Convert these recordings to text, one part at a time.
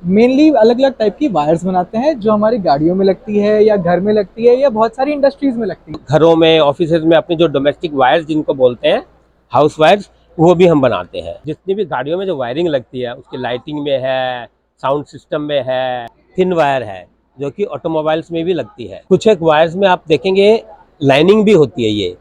Mainly अलग अलग type की वायर्स बनाते हैं जो हमारी गाड़ियों में लगती है या घर में लगती है या बहुत सारी इंडस्ट्रीज में लगती है। घरों में, ऑफिसेज में अपनी जो डोमेस्टिक वायर्स जिनको बोलते हैं, हाउस वायर्स, वो भी हम बनाते हैं। जितनी भी गाड़ियों में जो वायरिंग लगती है उसकी लाइटिंग में है, साउंड सिस्टम में है, थिन वायर है जो कि ऑटोमोबाइल्स में भी लगती है। कुछ एक वायर्स में आप देखेंगे लाइनिंग भी होती है ये,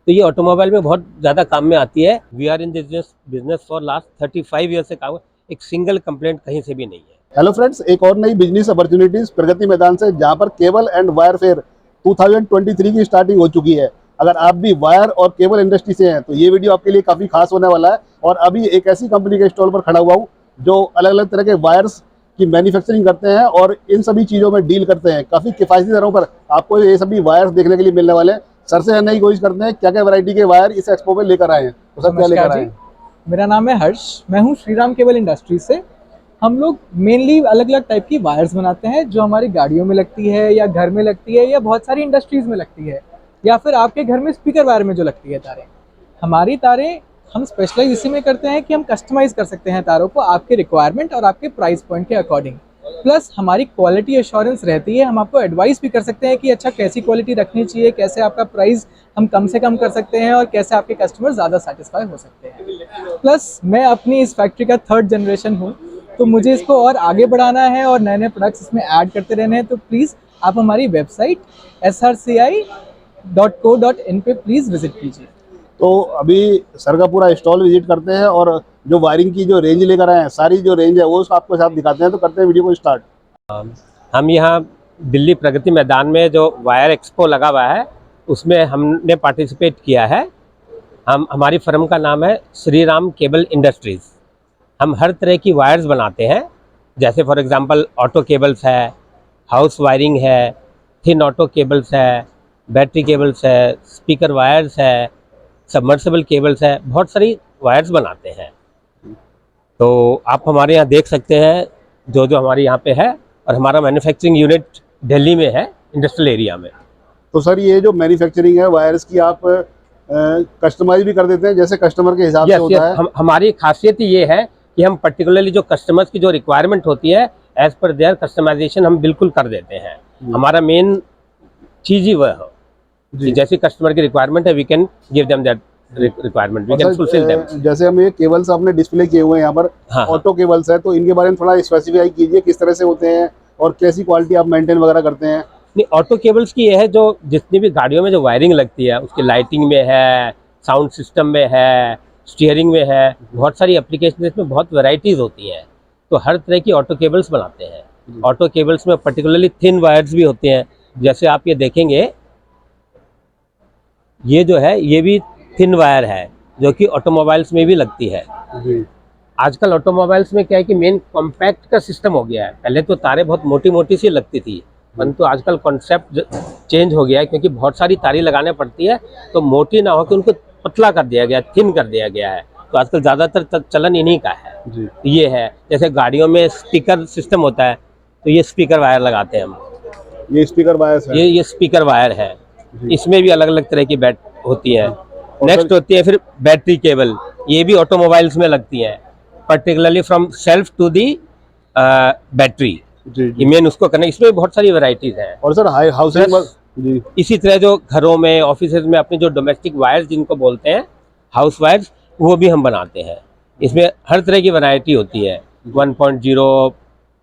तो ये ऑटोमोबाइल में बहुत ज़्यादा काम में आती है। We are in this business for last 35 year से काम, एक सिंगल कंप्लेंट कहीं से भी नहीं है। हेलो फ्रेंड्स, एक और नई बिजनेस अपॉर्चुनिटीज प्रगति मैदान से, जहां पर केबल एंड वायर फेयर 2023 की स्टार्टिंग हो चुकी है। अगर आप भी वायर और केबल इंडस्ट्री से हैं तो ये वीडियो आपके लिए काफी खास होने वाला है। और अभी एक ऐसी कंपनी के स्टॉल पर खड़ा हुआ हूँ जो अलग अलग तरह के वायर्स की मैन्युफैक्चरिंग करते हैं और इन सभी चीजों में डील करते हैं। काफी किफायती दरों पर आपको ये सभी वायर्स देखने के लिए मिलने वाले हैं। सर से जानने की कोशिश करते हैं क्या क्या वैरायटी के वायर इस एक्सपो में लेकर आए हैं। तो सर क्या लेकर आए हैं? मेरा नाम है हर्ष, मैं हूँ श्रीराम केबल इंडस्ट्री से। हम लोग मेनली अलग अलग टाइप की वायर्स बनाते हैं जो हमारी गाड़ियों में लगती है या घर में लगती है या बहुत सारी इंडस्ट्रीज में लगती है, या फिर आपके घर में स्पीकर वायर में जो लगती है तारें। हमारी तारें हम स्पेशलाइज इसी में करते हैं कि हम कस्टमाइज कर सकते हैं तारों को आपके रिक्वायरमेंट और आपके प्राइस पॉइंट के अकॉर्डिंग। प्लस हमारी क्वालिटी एश्योरेंस रहती है, हम आपको एडवाइस भी कर सकते हैं कि अच्छा कैसी क्वालिटी रखनी चाहिए, कैसे आपका प्राइस हम कम से कम कर सकते हैं और कैसे आपके कस्टमर ज़्यादा सेटिस्फाई हो सकते हैं। प्लस मैं अपनी इस फैक्ट्री का 3rd जनरेशन हूँ, तो मुझे इसको और आगे बढ़ाना है और नए नए प्रोडक्ट्स इसमें ऐड करते रहने हैं। तो प्लीज़ आप हमारी वेबसाइट srci.co.in पे प्लीज़ विजिट कीजिए। तो अभी सर का पूरा स्टॉल विजिट करते हैं और जो वायरिंग की जो रेंज लेकर आए हैं, सारी जो रेंज है वो आपको साथ दिखाते हैं। तो करते हैं वीडियो को स्टार्ट। हम यहाँ दिल्ली प्रगति मैदान में जो वायर एक्सपो लगा हुआ है उसमें हमने पार्टिसिपेट किया है। हमारी फर्म का नाम है श्रीराम केबल इंडस्ट्रीज़। हम हर तरह की वायर्स बनाते हैं, जैसे फॉर एग्जांपल ऑटो केबल्स है, हाउस वायरिंग है, थिन ऑटो केबल्स है, बैटरी केबल्स है, स्पीकर वायर्स है, सबमर्सिबल केबल्स है, बहुत सारी वायर्स बनाते हैं। तो आप हमारे यहाँ देख सकते हैं जो जो हमारे यहाँ पे है, और हमारा मैन्युफैक्चरिंग यूनिट दिल्ली में है, इंडस्ट्रियल एरिया में। तो सर ये जो मैन्युफैक्चरिंग है वायर्स की, आप कस्टमाइज भी कर देते हैं जैसे कस्टमर के हिसाब से होता है? हमारी खासियत ये है कि हम पर्टिकुलरली जो कस्टमर्स की जो रिक्वायरमेंट होती है एज पर देयर कस्टमाइजेशन हम बिल्कुल कर देते हैं। हमारा मेन चीज़ ही वह है कि जैसी कस्टमर की रिक्वायरमेंट है we can give them that requirement, we can fulfil them. जैसे हम ये केबल्स आपने डिस्प्ले किए हुए हैं यहाँ पर, हाँ, ऑटो केबल्स है, तो इनके बारे में थोड़ा स्पेसिफाई कीजिए किस तरह से होते हैं और कैसी क्वालिटी आप मेंटेन वगैरह करते हैं? नहीं, ऑटो केबल्स की ये है जो जितनी भी गाड़ियों में जो वायरिंग लगती है उसकी लाइटिंग में है, साउंड सिस्टम में है, स्टीयरिंग में है, बहुत सारी एप्लीकेशन इसमें बहुत वैरायटीज़ होती हैं। तो हर तरह की ऑटो केबल्स बनाते हैं। ऑटो केबल्स में पर्टिकुलरली थिन वायर्स भी होते हैं, जैसे आप ये देखेंगे ये जो है ये भी थिन वायर है जो कि ऑटोमोबाइल्स में भी लगती है। आजकल ऑटोमोबाइल्स में क्या है कि मेन कॉम्पैक्ट का सिस्टम हो गया है। पहले तो तारें बहुत मोटी मोटी सी लगती थी, परंतु आजकल कॉन्सेप्ट चेंज हो गया है, क्योंकि बहुत सारी तारें लगाने पड़ती है, तो मोटी ना होकर उनको पतला कर दिया गया, थिन कर दिया गया है। तो आजकल ज़्यादातर चलन इन्हीं का है। ये है जैसे गाड़ियों में स्पीकर सिस्टम होता है, तो ये स्पीकर वायर लगाते हैं हम। ये स्पीकर वायर है? ये स्पीकर वायर है। इसमें भी अलग अलग तरह की बैट होती है। नेक्स्ट होती है फिर बैटरी केबल, ये भी ऑटोमोबाइल्स में लगती है, particularly from self to the battery. Main उसको करना, इसमें बहुत सारी वैरायटीज हैं। और सर हाउसिंग इसी तरह जो घरों में, ऑफिसेज में अपनी जो डोमेस्टिक वायर्स जिनको बोलते हैं, हाउस वायर्स, वो भी हम बनाते हैं। इसमें हर तरह की वैरायटी होती है, 1.0,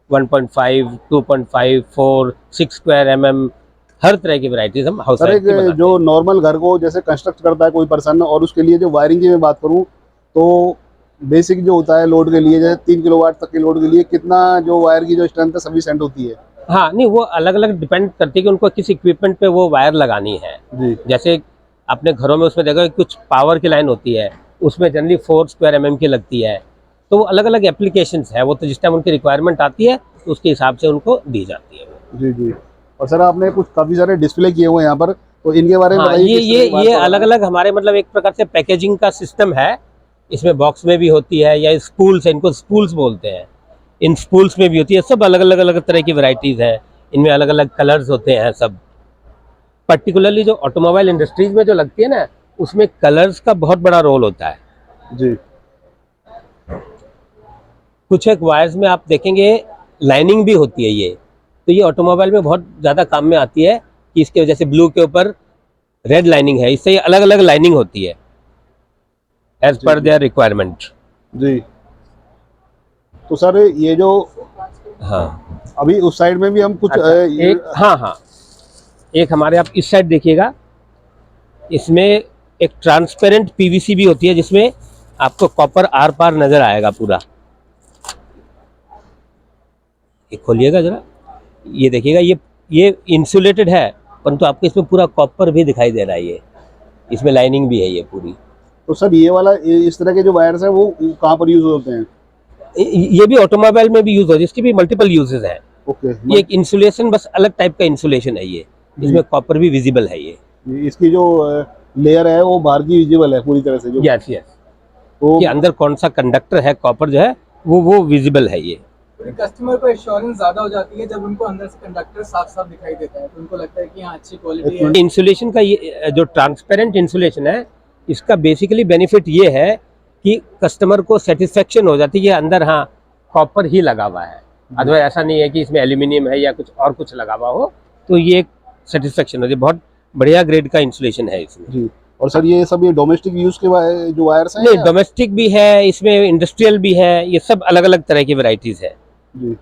1.5, 2.5, 4, 6 स्क्वायर mm, हर तरह की वैरायटीज हम हाउस वायर की बनाते हैं। जो नॉर्मल घर को जैसे कंस्ट्रक्ट करता है कोई पर्सन, और उसके लिए जो वायरिंग की मैं बात करूं तो बेसिक जो होता है लोड के लिए, जैसे 3 किलोवाट तक के लोड के लिए कितना जो वायर की जो स्ट्रेंथ है सफिशिएंट होती है? हाँ, नहीं, वो अलग अलग डिपेंड करती है कि उनको किस इक्विपमेंट पे वो वायर लगानी है। जैसे अपने घरों में उसमें देखो कुछ पावर की लाइन होती है, उसमें जनरली 4 स्क्वायर mm की लगती है। तो वो अलग अलग एप्लीकेशंस है, वो तो जिस टाइम उनकी रिक्वायरमेंट आती है तो उसके हिसाब से उनको दी जाती है। जी। और सर आपने कुछ काफ़ी सारे डिस्प्ले किए हुए हैं यहाँ पर, तो इनके बारे में बताइए। ये अलग अलग हमारे मतलब एक प्रकार से पैकेजिंग का सिस्टम है। इसमें बॉक्स में भी होती है, या स्पूल्स है, इनको स्पूल्स बोलते हैं, इन स्पूल्स में भी होती है। सब अलग अलग तरह की वैरायटीज़ हैं, इनमें अलग अलग कलर्स होते हैं सब। पर्टिकुलरली जो ऑटोमोबाइल इंडस्ट्रीज में जो लगती है ना, उसमें कलर्स का बहुत बड़ा रोल होता है। जी। कुछ एक वायर्स में आप देखेंगे लाइनिंग भी होती है ये, तो ये ऑटोमोबाइल में बहुत ज़्यादा काम में आती है कि इसके वजह से ब्लू के ऊपर रेड लाइनिंग है, इससे ये अलग अलग लाइनिंग होती है एज पर देयर रिक्वायरमेंट। जी। तो सर ये जो हाँ अभी उस साइड में भी हम कुछ अच्छा, एक हाँ, एक हमारे आप इस साइड देखिएगा, इसमें एक ट्रांसपेरेंट पीवीसी भी होती है जिसमें आपको कॉपर आर पार नजर आएगा पूरा। ये खोलिएगा जरा, ये देखिएगा, ये इंसुलेटेड है परंतु आपको इसमें पूरा कॉपर भी दिखाई दे रहा है, ये इसमें लाइनिंग भी है ये पूरी। तो सर ये वाला इस तरह के जो वायर्स हैं वो कहाँ पर यूज होते हैं? ये भी ऑटोमोबाइल में भी यूज होती है, इसकी भी मल्टीपल यूजेस हैं। ओके। ये एक इंसुलेशन, बस अलग टाइप का इंसुलेशन है ये, इसमें कॉपर भी विजिबल है ये। इसकी जो लेयर है वो बाहर की विजिबल है पूरी तरह से जो। यस यस, तो कि अंदर कौन सा कंडक्टर है, कॉपर जो है वो विजिबल है ये। कस्टमर को एश्योरेंस ज्यादा हो जाती है जब उनको अंदर से कंडक्टर साफ साफ दिखाई देता है, तो उनको लगता है कि हाँ अच्छी क्वालिटी है। इंसुलेशन का ये जो ट्रांसपेरेंट इंसुलेशन है, इसका बेसिकली बेनिफिट ये है कि कस्टमर को सेटिस्फेक्शन हो जाती है कि अंदर हाँ कॉपर ही लगा हुआ है, अदरवाइज ऐसा नहीं है कि इसमें एल्यूमिनियम है या कुछ और कुछ लगा हुआ हो, तो ये एक सेटिस्फेक्शन होती है। बहुत बढ़िया ग्रेड का इंसुलेशन है इसमें जी। और सर ये सब ये डोमेस्टिक यूज के जो वायर्स हैं? नहीं, डोमेस्टिक भी है, इसमें इंडस्ट्रियल भी है, ये सब अलग अलग तरह की वेराइटीज है जी।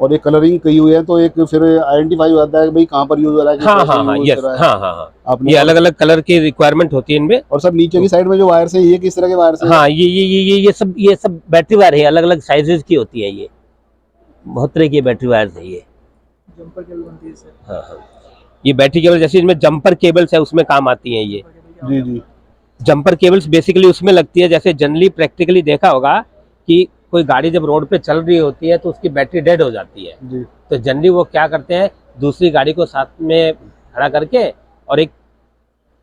और ये कलरिंग कही हुई है तो एक फिर आइडेंटिफाई हो जाता है कि भाई कहाँ पर यूज हो रहा है, किस हाँ तरह से हाँ हाँ, use यस हो रहा है। हाँ हाँ हाँ, आपने ये अलग अलग कलर की रिक्वायरमेंट होती है इनमें। और सर नीचे की साइड में जो वायर्स है ये किस तरह के वायर्स हैं? हाँ, ये सब बैटरी वायर है, अलग अलग साइजेस की होती है ये, बहुत तरह की बैटरी वायर्स है ये। जंपर केबल बनती है सर। हाँ हाँ, ये बैटरी केबल जैसे इसमें जंपर केबल्स है उसमें काम आती हैं ये। जी जी। जंपर केबल्स बेसिकली उसमें लगती है, जैसे जनरली प्रैक्टिकली देखा होगा कि कोई गाड़ी जब रोड पे चल रही होती है तो उसकी बैटरी डेड हो जाती है, जी। तो जनरली वो क्या करते हैं, दूसरी गाड़ी को साथ में खड़ा करके और एक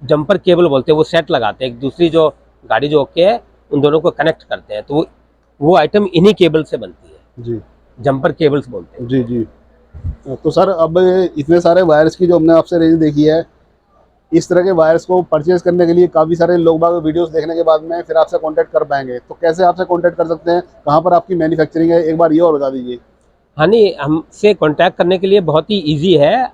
जंपर केबल बोलते हैं वो सेट लगाते हैं, एक दूसरी जो गाड़ी जो ओके है उन दोनों को कनेक्ट करते हैं, तो वो आइटम इन्हीं केबल से बनती है, जी जंपर केबल्स बोलते हैं। जी। जी। तो सर अब इतने सारे वायर्स की जो हमने आपसे रेंज देखी है, इस तरह के वायर्स को परचेज करने के लिए काफ़ी सारे लोग बाग वीडियोस देखने के बाद में फिर आपसे कांटेक्ट कर पाएंगे, तो कैसे आपसे कांटेक्ट कर सकते हैं, कहाँ पर आपकी मैन्युफैक्चरिंग है, एक बार ये और बता दीजिए। हाँ नहीं, हमसे कांटेक्ट करने के लिए बहुत ही इजी है।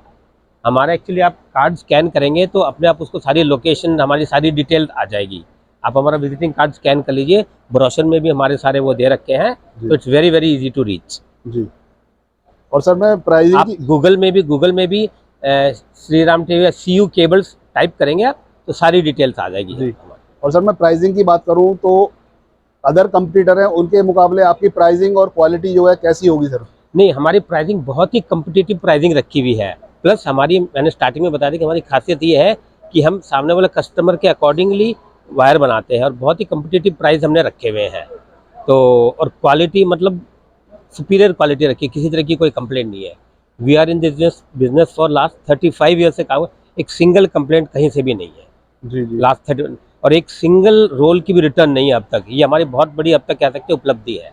हमारा एक्चुअली आप कार्ड स्कैन करेंगे तो अपने आप उसको सारी लोकेशन, हमारी सारी डिटेल आ जाएगी। आप हमारा विजिटिंग कार्ड स्कैन कर लीजिए, ब्रोशर में भी हमारे सारे वो दे रखे हैं, तो it's very very easy to reach. जी। और सर मैं प्राइसिंग आप गूगल में भी Shri Ram TV CU cables type करेंगे आप तो सारी डिटेल्स आ जाएगी जी। और सर मैं प्राइसिंग की बात करूं तो अदर कंपटीटर हैं उनके मुकाबले आपकी प्राइसिंग और क्वालिटी जो है कैसी होगी सर? नहीं, हमारी प्राइसिंग बहुत ही कम्पिटिटिव प्राइसिंग रखी हुई है। प्लस हमारी, मैंने स्टार्टिंग में बताया था कि हमारी खासियत ये है कि हम सामने वाले कस्टमर के अकॉर्डिंगली वायर बनाते हैं और बहुत ही कम्पिटिटिव प्राइस हमने रखे हुए हैं। तो और क्वालिटी मतलब सुपीरियर क्वालिटी रखी है, किसी तरह की कोई कंप्लेंट नहीं है। We are in business for last 35 year से काम, एक सिंगल कंप्लेंट कहीं से भी नहीं है जी जी। लास्ट 30, और एक सिंगल रोल की भी रिटर्न नहीं है अब तक। ये हमारी बहुत बड़ी अब तक कह सकते हैं उपलब्धि है।